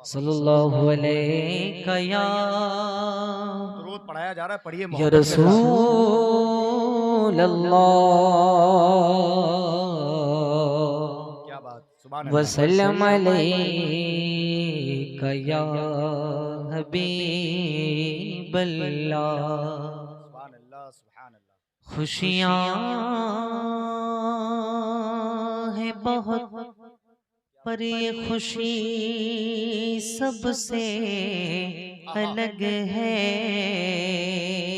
सल्लल्लाहु अलैहि या दुरूद पढ़ाया जा रहा है, पढ़िए या रसूल अल्लाह क्या बात, सुभान अल्लाह। वसल्लम अलैका या हबीब अल्लाह। सुभान अल्लाह, सुभान अल्लाह। खुशियाँ है बहुत पर ये खुशी सबसे अलग है।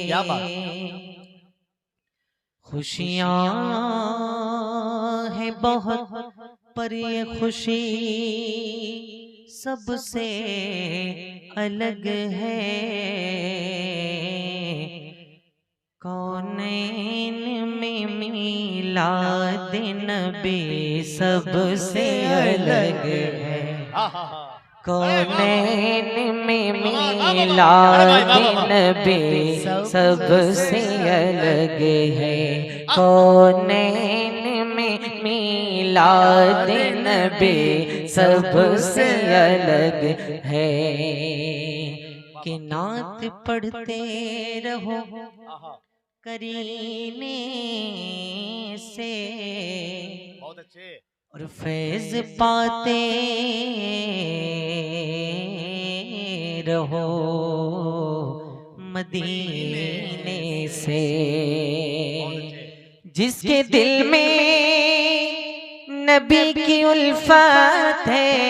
क्या बात। खुशियाँ है बहुत पर ये खुशी सबसे अलग है। कौनैन में मिलाद नबी सबसे अलग है। कौनैन में मिलाद नबी सबसे अलग है। कौनैन में मिलाद नबी सबसे अलग है। कि नात पढ़ते रहो करीने से बहुत अच्छे। और फैज पाते रहो मदीने से। जिसके दिल में नबी की उल्फत है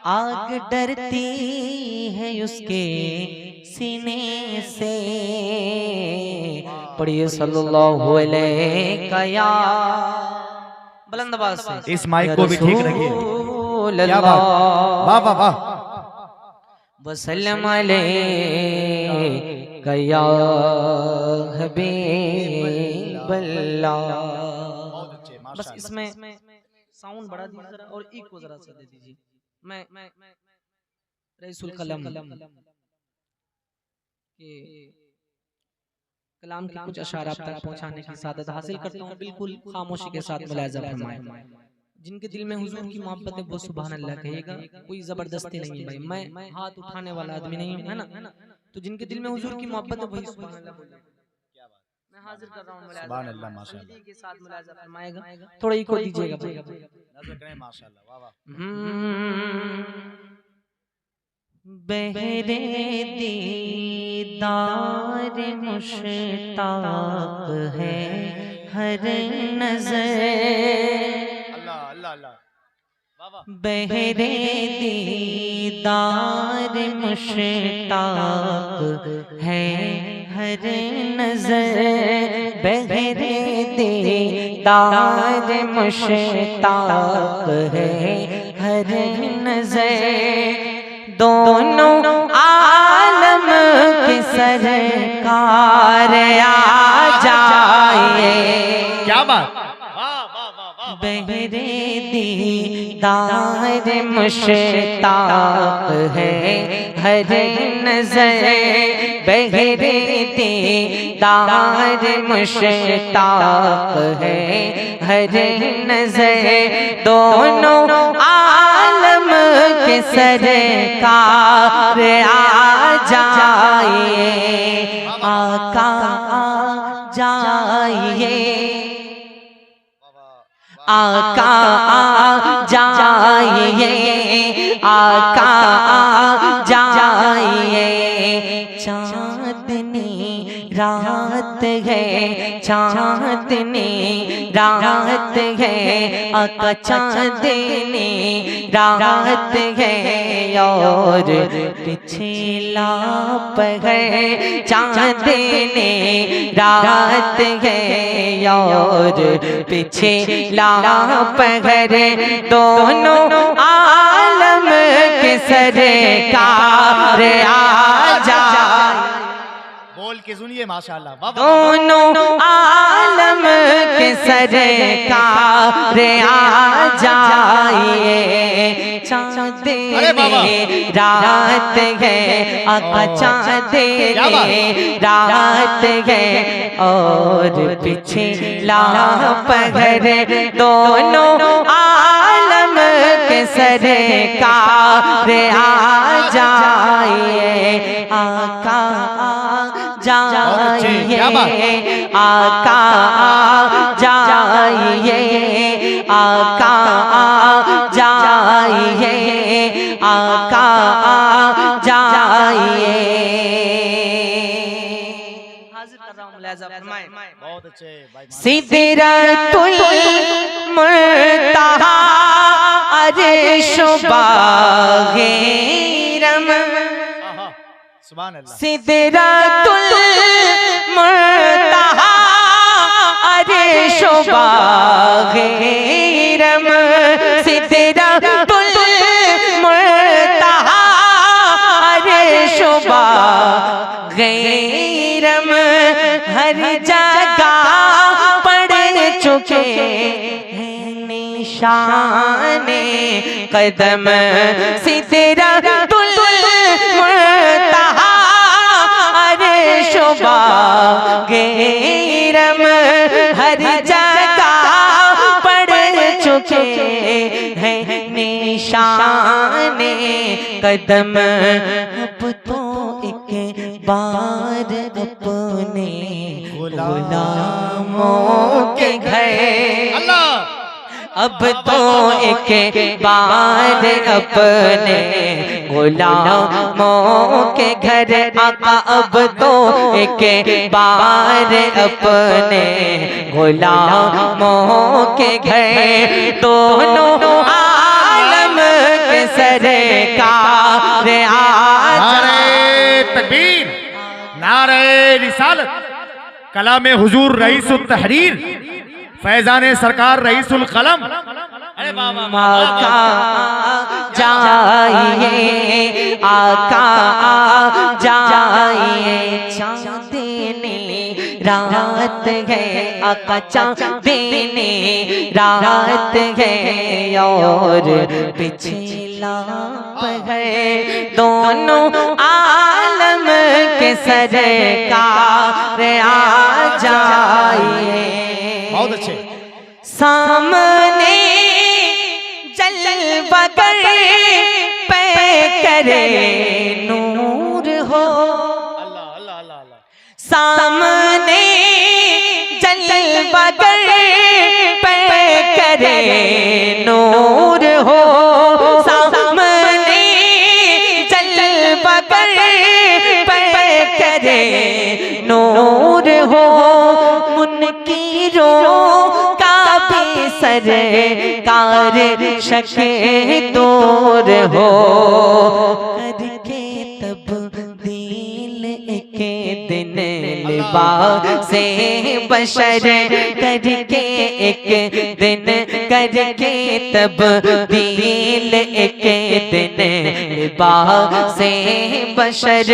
आग डरती है उसके सीने से। पढ़िए सल्लल्लाहु अलैहि या बुलंद आवाज से। इस माइक को भी ठीक रखिए। क्या बात, वाह वाह वाह। वसल्लम अलैका या हबीब अल्लाह। बस इसमें साउंड बढ़ा दीजिए जरा और इको जरा सा दे दीजिए। मैं रईसुल कलम के कलाम की कुछ अशारा आप तक पहुंचाने की सादत हासिल करता हूं। बिल्कुल खामोशी के साथ मुलाज़ा फरमाएं। जिनके दिल में हुजूर की मोहब्बत है वो सुभान अल्लाह कहेगा। कोई जबरदस्ती नहीं भाई, मैं हाथ उठाने वाला आदमी नहीं हूं, है ना। तो जिनके दिल में हुजूर की मोहब्बत है वही सुभान अल्लाह बोलेगा। मैं हाजिर कर रहा हूं मुलाज़ा। सुभान अल्लाह, माशाअल्लाह के साथ मुलाज़ा फरमाएगा। थोड़ा इको दीजिएगा भाई। नज़र करें, माशाअल्लाह, वाह वाह। बहरे दीदार मुश्ताक है हर नजर। अल्लाह अल्लाह अल्लाह, वाह वाह। बहरे दीदार मुश्ताक है हर नजर। बहरे दीदार मुश्ताक है हर नजर। दोनों आलम की सरकार आ जाए। क्या बात, बहरे दीदार मुश्ताक है हर नजर। बहरे दीदार मुश्ताक है हर नजर। दोनों आलम के सरकार आ जाए। आका आ जाइए, आका आ जाइए, आका आ जाइए। चांदनी रात है, चांदनी रात है, आका चांदनी रात है और पिछला पहर चांदनी रात है और पिछला पहर। दोनों आलम के सरकार आ जाए। बोल के सुनिए, माशाअल्लाह, वाह वाह। दोनों आलम के सरकार आ जाइए। चांदनी रात है, आका चांदनी रात है और पिछला पहर। दोनों आलम के के सरकार आ जाइए, आका जाइए, आका जाइए, आका जाइए, आका जाइए। हाजिर कर रहा हूं मुलाज़ा फरमाएं। बहुत अच्छे भाई। सिदरतुल मुंतहा अर्श बाग़े रम, सुभान अल्लाह। सिदरतुल मुंतहा अर्श बाग़े रम, सिदरतुल मुंतहा अर्श बाग़े रम, हर जगह पड़ चुके हैं निशाने कदम, सिदरतुल मुंतहा अर्श बाग़े रम, हर जगह पड़ चुके हैं निशाने कदम। अब तो एक बार अपने गुलामों के घर, अब तो एक बार अपने गुलामों के घर, आका अब तो एक बार अपने गुलामों के घर, दोनों आलम के सरकार नारे तकबीर, नारे रिसालत, कलाम हुजूर रईसुल तहरीर, फैजान सरकार रईसुल कलम। अरे आका जाइए, आका जाइए, चांदनी रात है, आका चांदनी रात है और पिछला है, दोनों आलम के सरकार आ जाइए। बहुत अच्छे। सामने जलवगर पे करे नूर हो, अल्लाह अल्लाह अल्लाह अल्लाह। सामने जलवगर पे करे नूर हो, सामने जलवगर पे करे नूर हो, मुनकिरों का भी सरकार शके दूर हो, करके तब्दील एक दिन लिबासे बशर, करके एक दिन करके तब्दील एक दिन लिबासे बशर,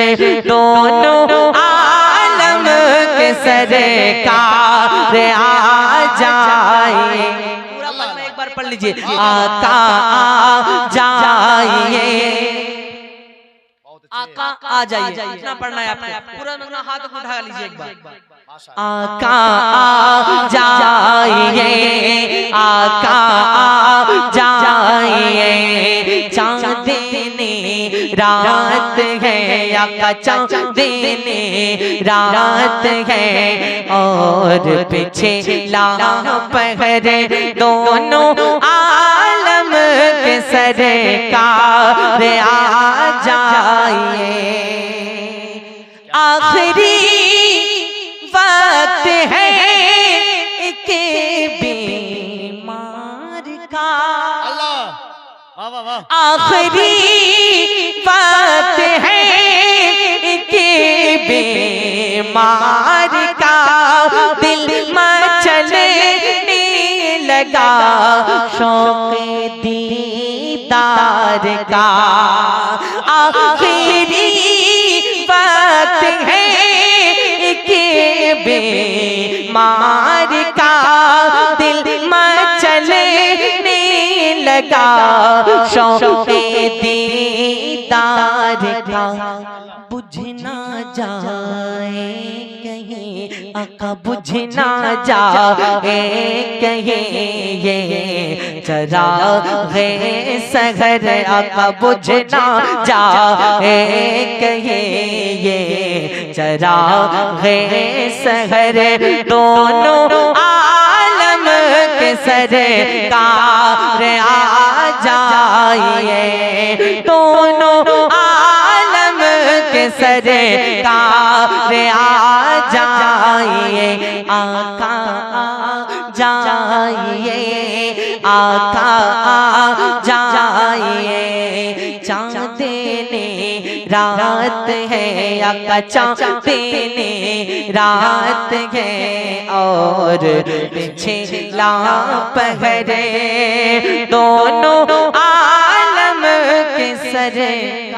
दोनों आलम के सरकार आ जाए। पूरा पढ़ना एक बार पढ़ लीजिए, आका आ जाइए, आका आ जाइए, इतना पढ़ना है आपको, पूरा अपना हाथ उठा लीजिए एक बार, आका आ जाइए, आका आ जाइए, चांदनी रात है, आका चांदनी रात है और पीछे पहर, दोनों आलम के सरकार आ जाइए। आखिरी वक्त है के बीमार का, वाह वाह वाह। आखिरी वक्त है के बीमार का, दिल मचलने लगा शौक़े दीदार का, आखिरी वक्त है के बीमार का, दिल मचलने लगा शौक़े दीदार का, बुझ ना जाए कहीं आका बुझ ना जाए कहीं ये चराग़े सहर, आका बुझ ना जाए कहीं ये चराग़े सहर, दोनों आलम के सरकार आ जाइए, दोनों आलम के सरकार आ जाइए, आका आ जाइए, आका आ जाइए। चाँद ने रात है, आका चाँद ने रात है और पीछे लापहरे, दोनों आलम के सरकार